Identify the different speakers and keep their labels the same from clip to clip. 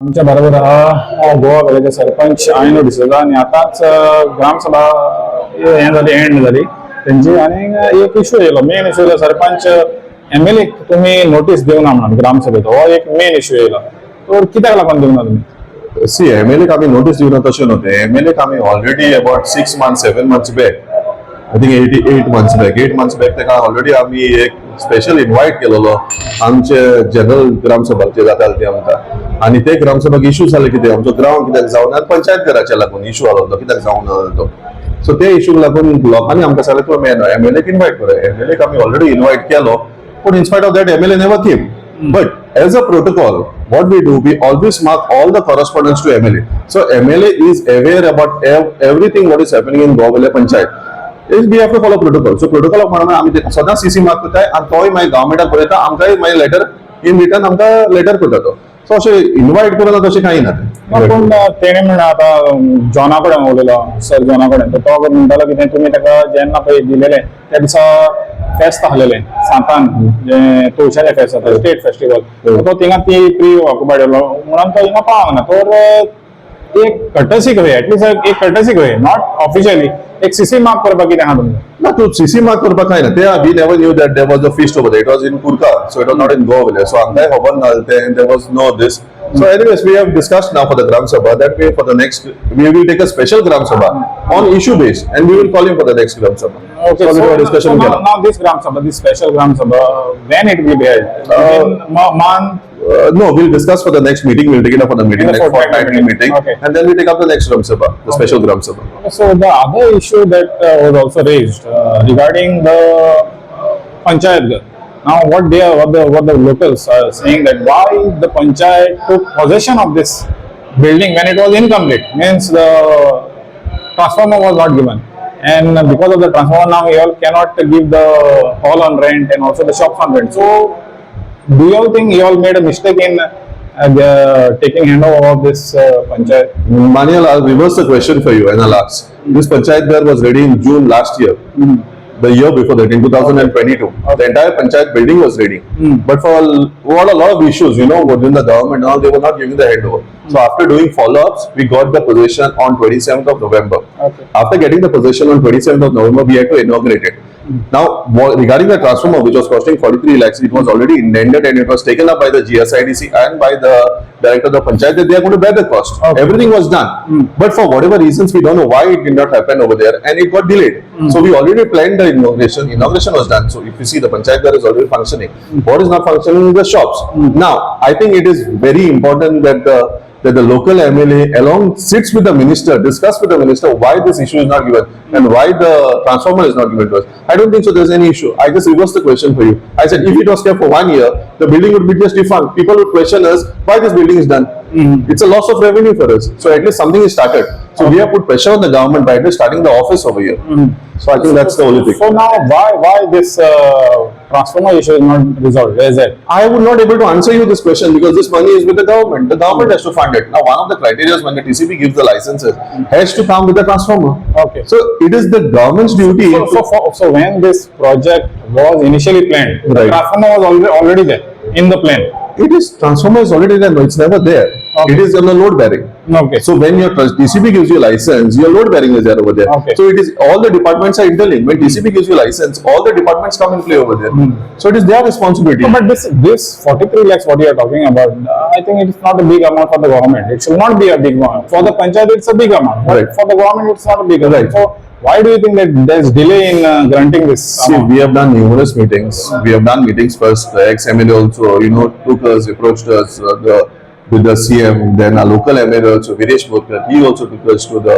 Speaker 1: आमच्या बरोबर हा गोवा वेल्याचे सरपंच आयनो डिसोजा आणि आताच ग्रामसभा हे झाली एंड झाली त्यांची आणि एक इश्यू येयलो मेन इश्यू सरपंच MLA तुम्ही नोटीस दिवना म्हणून ग्रामसभेत हो एक मेन इश्यू येयलो तर कित्याक लागून दिवना तुम्ही
Speaker 2: See, MLA आम्ही नोटीस दिवना तशें नव्हते. MLA आम्ही already about 6 months, 7 months back, I think 8 months back, 8 months back तेका ऑलरेडी आम्ही एक स्पेशल इन्व्हाइट केलेलो आमचे जनरल ग्रामसभाचे जाताले ते आमकां आणि ते ग्रामसभाक इश्यू जाले कितें आमचो ग्राउंड कित्याक जावना पंचायत घराचे लागून इश्यू आलो तो कित्याक जावना तो सो ते इश्यूक लागून लोकांनी आमकां सांगलें तुमी MLA इन्व्हाइट करा. MLA आम्ही ऑलरेडी इन्व्हाइट केलो पण in spite of that MLA never came. But as a protocol, what we do, we always mark all the correspondence to MLA. So MLA is aware about everything what is happening in Goa Velha Panchayat. We have to follow protocol. So protocol प्रमाणे आम्ही सदां CC mark करताय आणि तोय मागीर गव्हर्नमेंटाक बरयता आमकांय मागीर letter in return आमकां लेटर करता तो. सो अशें इन्व्हाइट करून तशें कांय ना
Speaker 1: पण तेणे म्हणा आता जॉना कडेन उलयलो सर जॉना कडेन तर तो म्हणटालो कितें तुमी ताका जेन्ना पळय दिलेलें त्या दिसा फेस्त आसलेलें सातान जे तुळशाचें फेस्त जाता स्टेट फेस्टिवल तो थिंगा ती प्री ऑक्युपायड आसलो म्हणून तो हिंगा पावना तर एक कर्टसी वे एटलीस्ट एक कर्टसी वे नॉट ऑफिशियली एक CC मार्क करपाक कितें आहा तुमकां
Speaker 2: ना तू CC मार्क करपाक कांय ना ते we never knew that there was a feast over there it was in Curca so it was not in Goa वेल्या सो आमकांय खबर ना ते there was no this so anyways we have discussed now for the gram sabha that way for the next we will take a special gram sabha on issue based and we will call him for the next gram sabha.
Speaker 1: Okay, so discussion now this gram sabha, this special gram sabha, when it will be held in month
Speaker 2: no, we'll discuss for the next meeting. We'll take it up for the meeting, next fortnightly meeting,
Speaker 1: okay.
Speaker 2: And then we take up the next Gram Sabha, the special Gram Sabha.
Speaker 1: So the other issue that was also raised regarding the panchayat. Now, what the locals are saying that why the panchayat took possession of this building when it was incomplete, means the transformer was not given, and because of the transformer now you all cannot give the hall on rent and also the shops on rent. So do you all think you all made a mistake in taking handover of this panchayat?
Speaker 2: Manial, I'll reverse the question for you and I'll ask. This panchayat there was ready in June last year. The year before that, in 2022, the entire panchayat building was ready. But for a lot of issues, within the government, now they were not giving the handover. So after doing follow-ups, we got the possession on 27th of November.
Speaker 1: Okay.
Speaker 2: After getting the possession on 27th of November, we had to inaugurate it. Now, regarding the transformer, which was costing 43 lakhs, it was already intended and it was taken up by the GSIDC and by the director of the panchayat that they are going to bear the cost.
Speaker 1: Okay.
Speaker 2: Everything was done. But for whatever reasons, we don't know why it did not happen over there and it got delayed. So we already planned the inauguration. Inauguration was done. So if you see the panchayat there is already functioning. What is not functioning is the shops. Now, I think it is very important that the local MLA along sits with the minister, discuss with the minister why this issue is not given and why the transformer is not given to us. I don't think so there's any issue. I just reversed the question for you. I said if it was kept for 1 year, the building would be just defunct. People would question us why this building is done. It's a loss of revenue for us. So at least something is started. So we have put pressure on the government by at least starting the office over here. So I think that's the only thing.
Speaker 1: So now why this transformer issue is not resolved? Where is it?
Speaker 2: I would not able to answer you this question because this money is with the government. The government has to fund it. Now, one of the criteria when the TCP gives the licenses has to come with the transformer.
Speaker 1: Okay.
Speaker 2: So it is the government's duty.
Speaker 1: So when this project was initially planned, the
Speaker 2: Right.
Speaker 1: transformer was already there in the plan.
Speaker 2: It is transformer is already there. No, it's never there.
Speaker 1: Okay.
Speaker 2: It is on the load bearing.
Speaker 1: Okay.
Speaker 2: So when your TCP gives you a license, your load bearing is there over there.
Speaker 1: Okay.
Speaker 2: So it is all the departments are interlinked. When TCP gives you a license, all the departments come in play over there. So it is their responsibility.
Speaker 1: No, but this 43 lakhs what you are talking about, I think it is not a big amount for the government. It should not be a big amount. For the panchayat, it's a big amount. But
Speaker 2: Right.
Speaker 1: for the government, it's not a big amount.
Speaker 2: Right.
Speaker 1: So why do you think that there is delay in granting this
Speaker 2: See,
Speaker 1: amount?
Speaker 2: we have done numerous meetings. We have done meetings first. The ex-MLA also, took us, approached us with the CM. Then our local MLA also, MLA Borkar, he also took us to the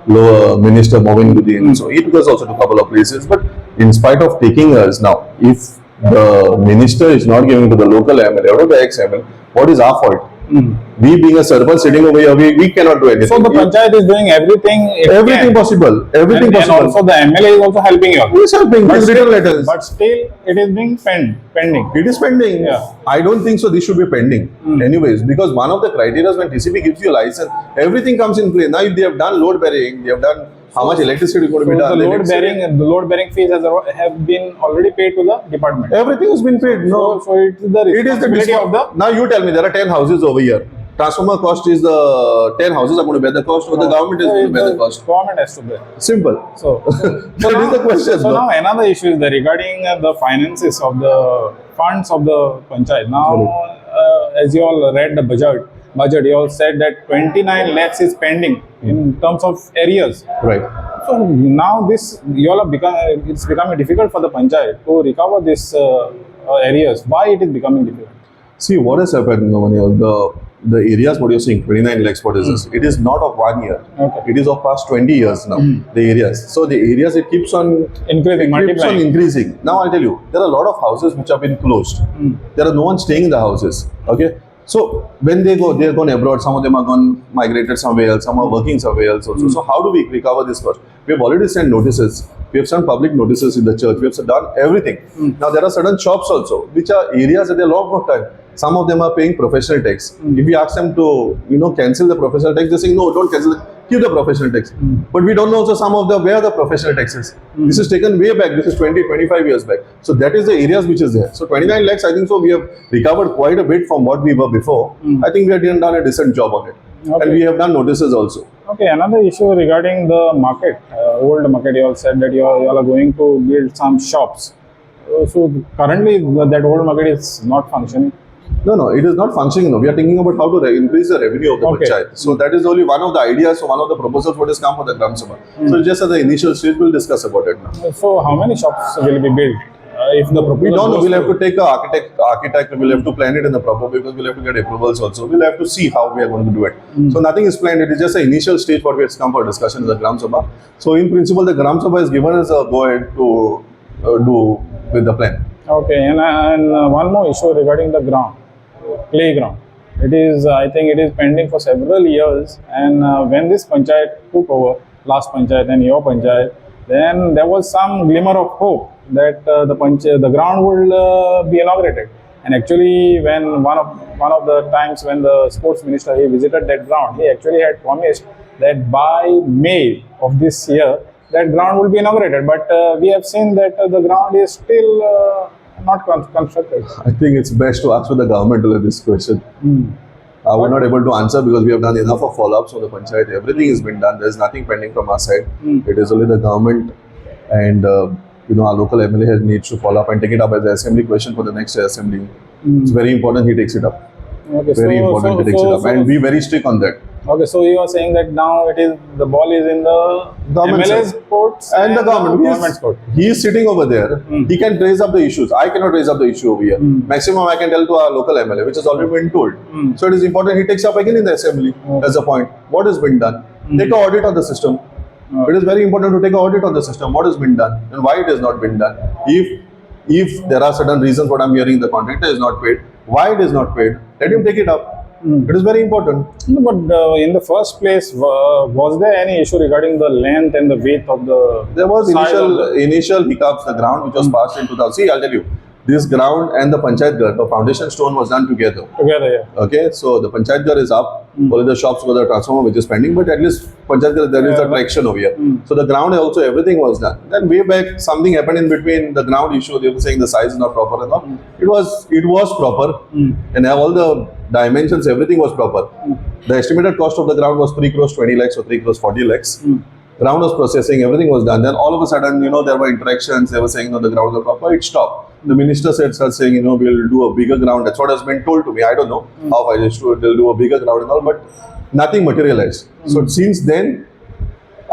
Speaker 2: lower minister, Movin Gudin. So he took us also to a couple of places. But in spite of taking us now, if the minister is not giving to the local MLA or the ex-MLA, what is our fault? We being a sarpanch sitting over here, we cannot do anything.
Speaker 1: So the panchayat is doing everything
Speaker 2: Possible. Everything possible.
Speaker 1: And also the MLA is also helping you.
Speaker 2: He is helping. His written letters.
Speaker 1: But still, it is being pending.
Speaker 2: It is pending.
Speaker 1: Yeah.
Speaker 2: I don't think so. This should be pending. Anyways, because one of the criteria when TCP gives you a license, everything comes in play. Now, if they have done load bearing, they have done how much electricity is going to be done.
Speaker 1: The load bearing fees have been already paid to the department.
Speaker 2: Everything has been paid. No,
Speaker 1: So it is the responsibility of the.
Speaker 2: Now you tell me there are 10 houses over here. transformer cost is the 10 houses are going to bear the cost, or the government is going to bear the cost?
Speaker 1: Government has to bear.
Speaker 2: Simple.
Speaker 1: So,
Speaker 2: That is the question.
Speaker 1: So
Speaker 2: no?
Speaker 1: now another issue is regarding the finances of the funds of the panchayat. Now, as you all read the budget, you all said that 29 lakhs is pending in terms of areas.
Speaker 2: Right.
Speaker 1: So now this you all have it's becoming difficult for the panchayat to recover these areas. Why it is becoming difficult?
Speaker 2: See, what has happened, Manial, the areas, what you're saying, 29 lakhs, what is this? It is not of 1 year.
Speaker 1: Okay.
Speaker 2: It is of past 20 years now, the areas. So the areas, it keeps on
Speaker 1: Increasing, multiplying.
Speaker 2: increasing. Now I'll tell you, there are a lot of houses which have been closed. There are no one staying in the houses. Okay. So when they go, they're gone abroad. Some of them are gone migrated somewhere else. Some are working somewhere else also. So how do we recover this cost? We have already sent notices. We have sent public notices in the church. We have done everything. Now there are certain shops also, which are areas that they're long of time. Some of them are paying professional tax. If we ask them to, cancel the professional tax, they say no, don't cancel it. Keep the professional tax. But we don't know also some of the where the professional tax is. This is taken way back. This is 20-25 years back. So that is the areas which is there. So 29 lakhs, I think so we have recovered quite a bit from what we were before. I think we have done a decent job on it.
Speaker 1: Okay.
Speaker 2: And we have done notices also.
Speaker 1: Okay, another issue regarding the market, old market. You all said that you all are going to build some shops. So currently that old market is not functioning.
Speaker 2: No, it is not functioning. No, we are thinking about how to increase the revenue of the panchayat. So that is only one of the ideas. So one of the proposals what has come for the Gram Sabha. So just at the initial stage, we'll discuss about it now.
Speaker 1: So how many shops will be built? If the proposal
Speaker 2: We don't know.
Speaker 1: goes
Speaker 2: We'll have
Speaker 1: through?
Speaker 2: to take an architect. We'll have to plan it in the proper because we'll have to get approvals also. We'll have to see how we are going to do it. So nothing is planned. It is just an initial stage what we have come for discussion in the Gram Sabha. So in principle, the Gram Sabha has given us a go ahead to do with the plan.
Speaker 1: Okay, and one more issue regarding the ground, playground. It is, I think, it is pending for several years. And when this panchayat took over, last panchayat and your panchayat, then there was some glimmer of hope that the ground will be inaugurated. And actually, when one of the times when the sports minister he visited that ground, he actually had promised that by May of this year, that ground will be inaugurated. But we have seen that the ground is still not constructed.
Speaker 2: I think it's best to ask for the government to this question. We're not able to answer because we have done enough of follow-ups on the panchayat. Everything has been done. There's nothing pending from our side. It is only the government and our local MLA needs to follow up and take it up as an assembly question for the next assembly. It's very important he takes it up.
Speaker 1: Okay,
Speaker 2: Very important he takes it up and be very strict on that.
Speaker 1: Okay, so you are saying that now the ball is in the
Speaker 2: Government
Speaker 1: MLA's
Speaker 2: side.
Speaker 1: courts
Speaker 2: And the
Speaker 1: government's court.
Speaker 2: he is sitting over there. He can raise up the issues. I cannot raise up the issue over here. Maximum I can tell to our local MLA, which has already been told. So it is important he takes up again in the assembly as a point. What has been done? Take an audit on the system. It is very important to take an audit on the system. What has been done and why it has not been done. If there are certain reasons what I'm hearing the contractor is not paid, why it is not paid, let him take it up. It is very important.
Speaker 1: No, but in the first place, was there any issue regarding the length and the width of the?
Speaker 2: There was
Speaker 1: size of
Speaker 2: initial hiccups. The ground which was passed in 2000. See, I'll tell you, this ground and the panchayat ghar, the foundation stone was done together.
Speaker 1: Together, yeah.
Speaker 2: Okay, so the panchayat ghar is up. Only the shops for the transformer which is pending, but at least panchayat ghar there is a traction over here. So the ground also everything was done. Then way back something happened in between the ground issue. They were saying the size is not proper and all. It was proper, and all the dimensions everything was proper. The estimated cost of the ground was 3 crores 20 lakhs or 3 crores 40 lakhs. Ground was processing, everything was done. Then all of a sudden, there were interactions. They were saying, no, the ground is proper. It stopped. The minister started saying, we'll do a bigger ground. That's what has been told to me. I don't know how I just they'll do a bigger ground and all, but nothing materialized. So since then,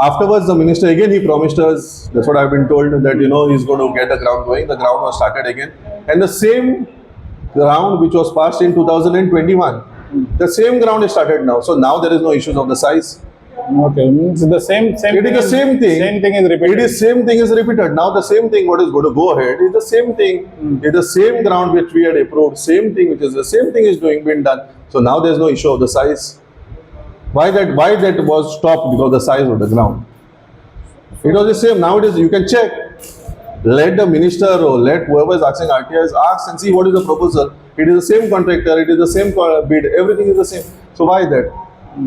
Speaker 2: afterwards, the minister again he promised us. That's what I've been told that he's going to get the ground going. The ground was started again, and the same ground which was passed in 2021, the same ground is started now. So now there is no issues of the size.
Speaker 1: Okay, means the same.
Speaker 2: It is the same thing.
Speaker 1: Same thing is repeated.
Speaker 2: It is same thing is repeated. Now the same thing what is going to go ahead is the same thing. It's the same ground which we had approved. Same thing which is the same thing is been done. So now there is no issue of the size. Why that was stopped because of the size of the ground. It was the same. Now it is. You can check. Let the minister or let whoever is asking RTIs ask and see what is the proposal. It is the same contractor. It is the same bid. Everything is the same. So why that?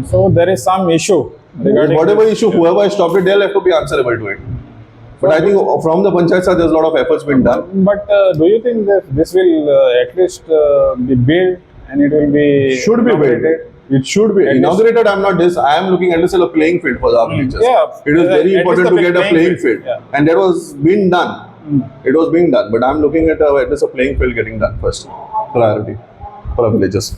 Speaker 1: So there is some issue regarding
Speaker 2: whatever issue, whoever has stopped it, they'll have to be answerable to it. But I think from the panchayat side, there's a lot of efforts been done.
Speaker 1: But do you think that this will at least be built and it will be
Speaker 2: Should be built. It should be
Speaker 1: At least-
Speaker 2: inaugurated. I'm not this. I am looking at this as a playing field for our villages.
Speaker 1: Yeah.
Speaker 2: It was
Speaker 1: At
Speaker 2: very
Speaker 1: least
Speaker 2: important
Speaker 1: the
Speaker 2: to get a
Speaker 1: playing
Speaker 2: playing
Speaker 1: field.
Speaker 2: field,
Speaker 1: Yeah.
Speaker 2: and that was being done. It was being done, but I'm looking at at least a playing field getting done first priority for our villages.